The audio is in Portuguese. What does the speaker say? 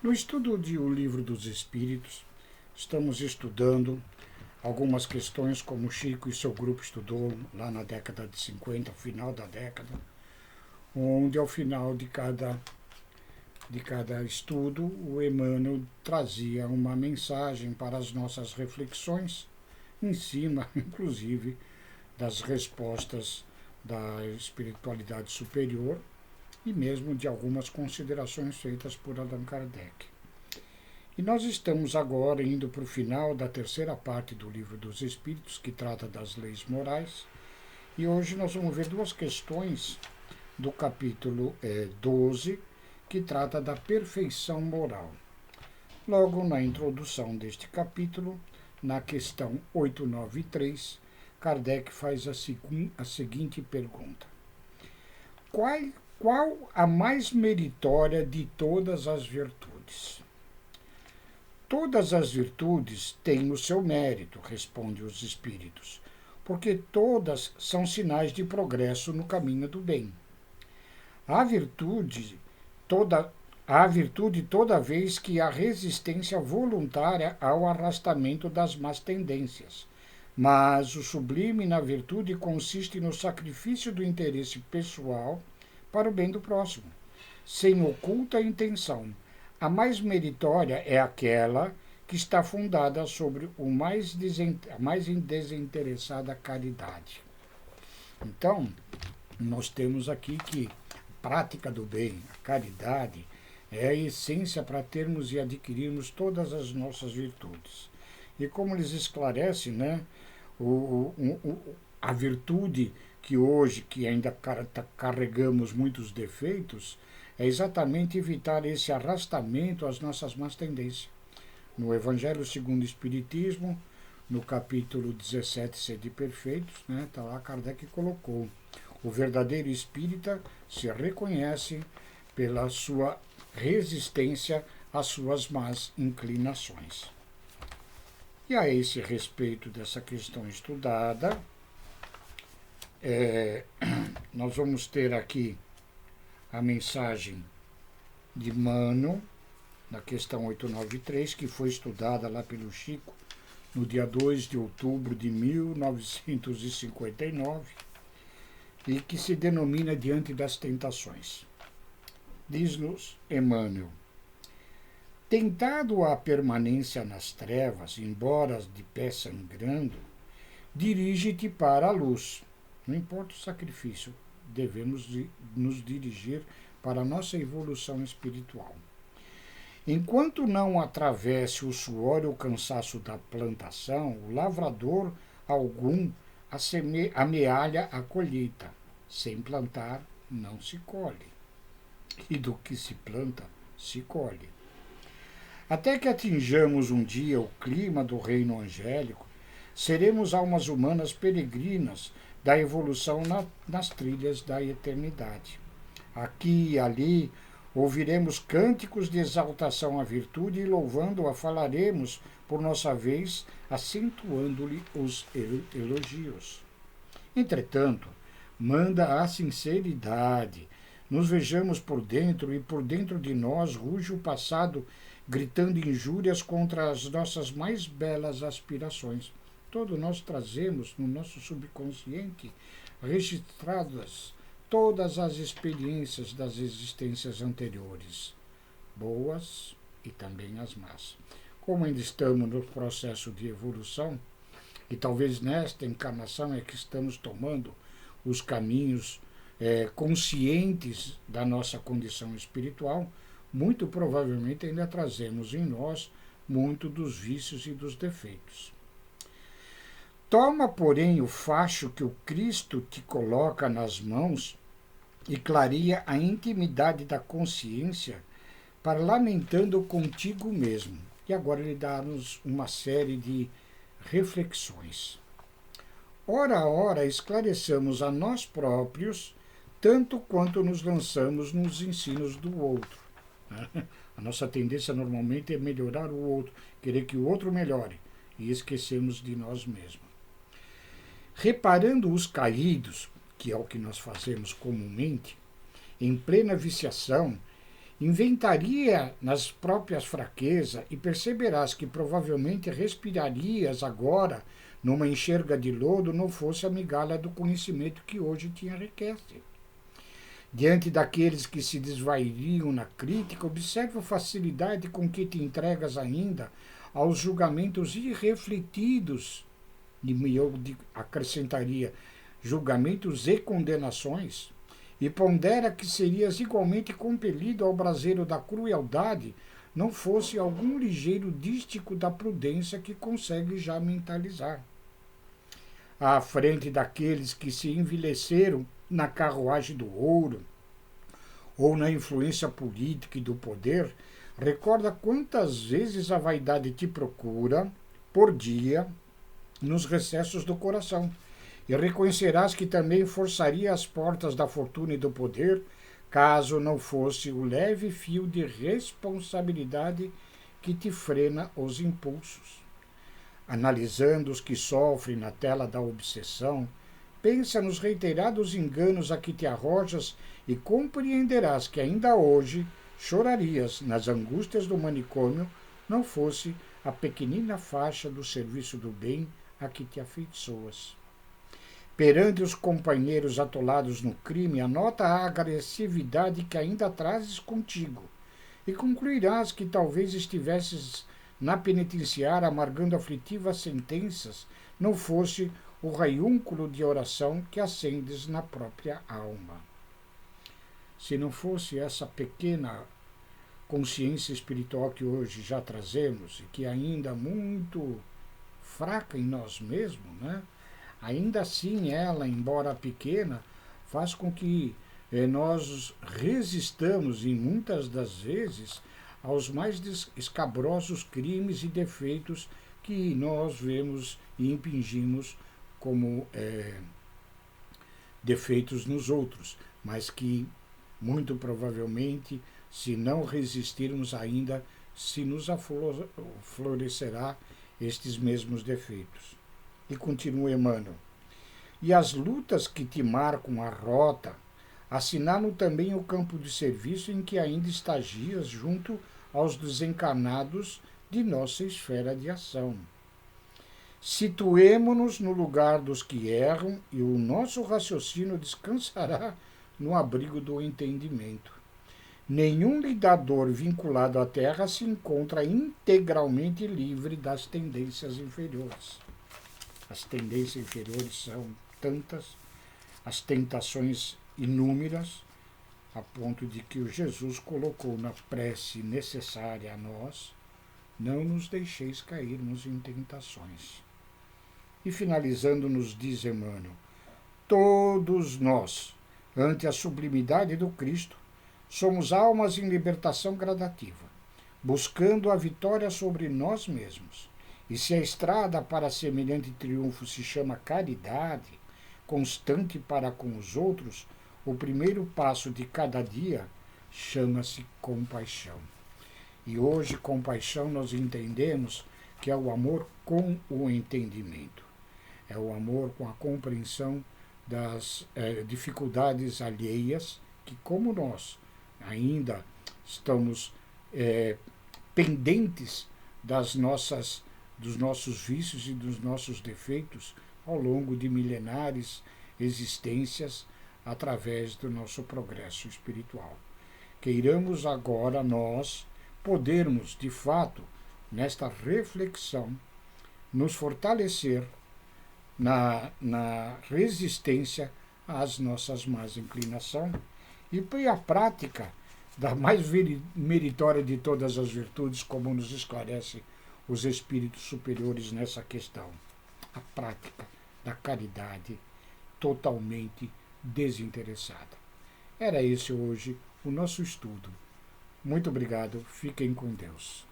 No estudo de O Livro dos Espíritos, estamos estudando algumas questões como Chico e seu grupo estudou lá na década de 50, final da década, onde ao final de cada estudo o Emmanuel trazia uma mensagem para as nossas reflexões, em cima, inclusive, das respostas da espiritualidade superior e mesmo de algumas considerações feitas por Allan Kardec. E nós estamos agora indo para o final da terceira parte do Livro dos Espíritos, que trata das leis morais, e hoje nós vamos ver duas questões do capítulo 12, que trata da perfeição moral. Logo na introdução deste capítulo, na questão 893, Kardec faz a seguinte pergunta: qual a mais meritória de todas as virtudes? Todas as virtudes têm o seu mérito, responde os espíritos, porque todas são sinais de progresso no caminho do bem. A virtude toda vez que há resistência voluntária ao arrastamento das más tendências. Mas o sublime na virtude consiste no sacrifício do interesse pessoal para o bem do próximo, sem oculta intenção. A mais meritória é aquela que está fundada sobre a mais desinteressada caridade. Então, nós temos aqui que a prática do bem, a caridade, é a essência para termos e adquirirmos todas as nossas virtudes. E como eles esclarecem, né, a virtude que hoje, que ainda carregamos muitos defeitos, é exatamente evitar esse arrastamento às nossas más tendências. No Evangelho segundo o Espiritismo, no capítulo 17, Sede Perfeitos, né, tá lá, Kardec colocou: o verdadeiro espírita se reconhece pela sua resistência às suas más inclinações. E a esse respeito dessa questão estudada, nós vamos ter aqui a mensagem de Emmanuel, na questão 893, que foi estudada lá pelo Chico no dia 2 de outubro de 1959, e que se denomina Diante das Tentações. Diz-nos Emmanuel: tentado a permanência nas trevas, embora de pé sangrando, dirige-te para a luz. Não importa o sacrifício, devemos nos dirigir para a nossa evolução espiritual. Enquanto não atravesse o suor e o cansaço da plantação, o lavrador algum amealha a colheita. Sem plantar, não se colhe. E do que se planta, se colhe. Até que atinjamos um dia o clima do reino angélico, seremos almas humanas peregrinas da evolução nas trilhas da eternidade. Aqui e ali ouviremos cânticos de exaltação à virtude e louvando-a falaremos, por nossa vez, acentuando-lhe os elogios. Entretanto, manda a sinceridade. Nos vejamos por dentro e por dentro de nós ruge o passado, gritando injúrias contra as nossas mais belas aspirações. Todos nós trazemos no nosso subconsciente registradas todas as experiências das existências anteriores, boas e também as más. Como ainda estamos no processo de evolução, e talvez nesta encarnação é que estamos tomando os caminhos conscientes da nossa condição espiritual, muito provavelmente ainda trazemos em nós muito dos vícios e dos defeitos. Toma, porém, o facho que o Cristo te coloca nas mãos e clareia a intimidade da consciência, parlamentando contigo mesmo. E agora ele dá-nos uma série de reflexões. Ora a ora esclareçamos a nós próprios, tanto quanto nos lançamos nos ensinos do outro. A nossa tendência normalmente é melhorar o outro, querer que o outro melhore, e esquecemos de nós mesmos. Reparando os caídos, que é o que nós fazemos comumente, em plena viciação, inventaria nas próprias fraquezas e perceberás que provavelmente respirarias agora numa enxerga de lodo não fosse a migalha do conhecimento que hoje te enriquece. Diante daqueles que se desvairiam na crítica, observa a facilidade com que te entregas ainda aos julgamentos irrefletidos, e eu acrescentaria julgamentos e condenações, e pondera que serias igualmente compelido ao braseiro da crueldade, não fosse algum ligeiro dístico da prudência que consegue já mentalizar. À frente daqueles que se envileceram na carruagem do ouro, ou na influência política e do poder, recorda quantas vezes a vaidade te procura, por dia, nos recessos do coração, e reconhecerás que também forçaria as portas da fortuna e do poder, caso não fosse o leve fio de responsabilidade que te frena os impulsos. Analisando os que sofrem na tela da obsessão, pensa nos reiterados enganos a que te arrojas e compreenderás que ainda hoje chorarias nas angústias do manicômio, não fosse a pequenina faixa do serviço do bem a que te afeiçoas. Perante os companheiros atolados no crime, anota a agressividade que ainda trazes contigo, e concluirás que talvez estivesses na penitenciária amargando aflitivas sentenças, não fosse o raiúnculo de oração que acendes na própria alma. Se não fosse essa pequena consciência espiritual que hoje já trazemos, e que ainda é muito fraca em nós mesmos, né? Ainda assim ela, embora pequena, faz com que nós resistamos, e muitas das vezes, aos mais escabrosos crimes e defeitos que nós vemos e impingimos como defeitos nos outros, mas que, muito provavelmente, se não resistirmos ainda, se nos aflorescerá estes mesmos defeitos. E continua Emmanuel. E as lutas que te marcam a rota assinalam também o campo de serviço em que ainda estagias junto aos desencarnados de nossa esfera de ação. Situemo-nos no lugar dos que erram e o nosso raciocínio descansará no abrigo do entendimento. Nenhum lidador vinculado à Terra se encontra integralmente livre das tendências inferiores. As tendências inferiores são tantas, as tentações inúmeras, a ponto de que o Jesus colocou na prece necessária a nós: não nos deixeis cairmos em tentações. E finalizando nos diz Emmanuel: todos nós, ante a sublimidade do Cristo, somos almas em libertação gradativa, buscando a vitória sobre nós mesmos. E se a estrada para semelhante triunfo se chama caridade, constante para com os outros, o primeiro passo de cada dia chama-se compaixão. E hoje, compaixão, nós entendemos que é o amor com o entendimento. É o amor com a compreensão das dificuldades alheias, que como nós ainda estamos pendentes dos nossos vícios e dos nossos defeitos ao longo de milenares existências através do nosso progresso espiritual. Queiramos agora nós podermos, de fato, nesta reflexão, nos fortalecer na resistência às nossas más inclinações e a prática da mais meritória de todas as virtudes, como nos esclarece os espíritos superiores nessa questão: a prática da caridade totalmente desinteressada. Era esse hoje o nosso estudo. Muito obrigado, fiquem com Deus.